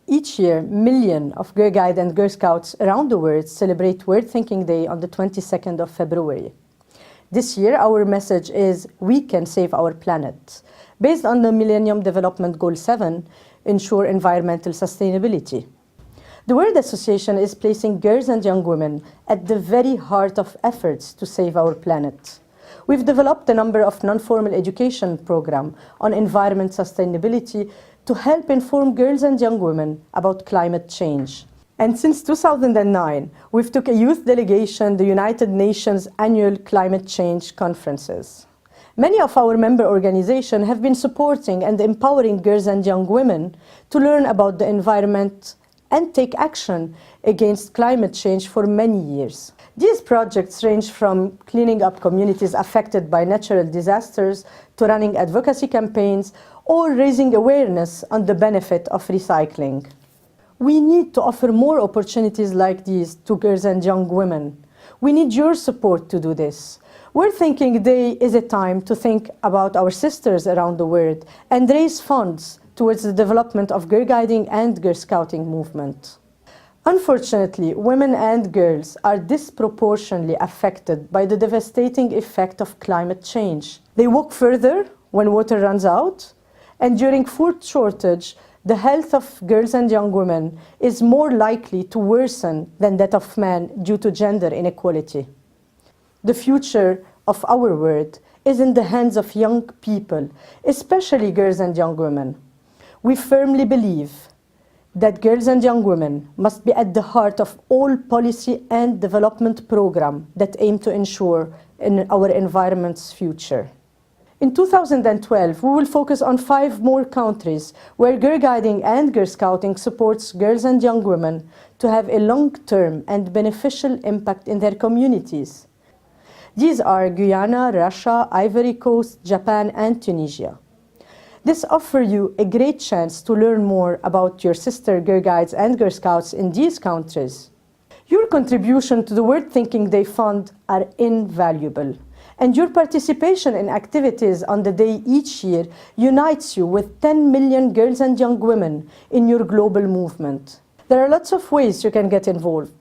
Each year, millions of Girl Guides and Girl Scouts around the world celebrate World Thinking Day on the 22nd of February. This year, our message is we can save our planet. Based on the Millennium Development Goal 7, ensure environmental sustainability. The World Association is placing girls and young women at the very heart of efforts to save our planet. We've developed a number of non-formal education programs on environment sustainability to help inform girls and young women about climate change. And since 2009, we've took a youth delegation to the United Nations annual climate change conferences. Many of our member organizations have been supporting and empowering girls and young women to learn about the environment and take action against climate change for many years. These projects range from cleaning up communities affected by natural disasters to running advocacy campaigns or raising awareness on the benefit of recycling. We need to offer more opportunities like these to girls and young women. We need your support to do this. World Thinking Day is a time to think about our sisters around the world and raise funds towards the development of girl guiding and girl scouting movement. Unfortunately, women and girls are disproportionately affected by the devastating effect of climate change. They walk further when water runs out, and during food shortage, the health of girls and young women is more likely to worsen than that of men due to gender inequality. The future of our world is in the hands of young people, especially girls and young women. We firmly believe that girls and young women must be at the heart of all policy and development programs that aim to ensure our environment's future. In 2012, we will focus on 5 more countries where girl guiding and girl scouting supports girls and young women to have a long-term and beneficial impact in their communities. These are Guyana, Russia, Ivory Coast, Japan, and Tunisia. This offers you a great chance to learn more about your sister Girl Guides and Girl Scouts in these countries. Your contribution to the World Thinking Day Fund are invaluable, and your participation in activities on the day each year unites you with 10 million girls and young women in your global movement. There are lots of ways you can get involved,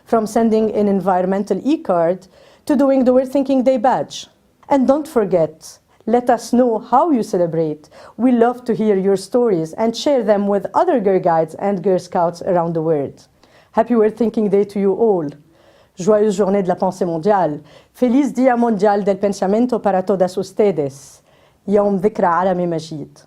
from sending an environmental e-card to doing the World Thinking Day badge. And don't forget, let us know how you celebrate. We love to hear your stories and share them with other Girl Guides and Girl Scouts around the world. Happy World Thinking Day to you all. Joyeuse journée de la pensée mondiale. Feliz Día Mundial del Pensamiento para todas ustedes. يوم ذكرى عالمي مجيد.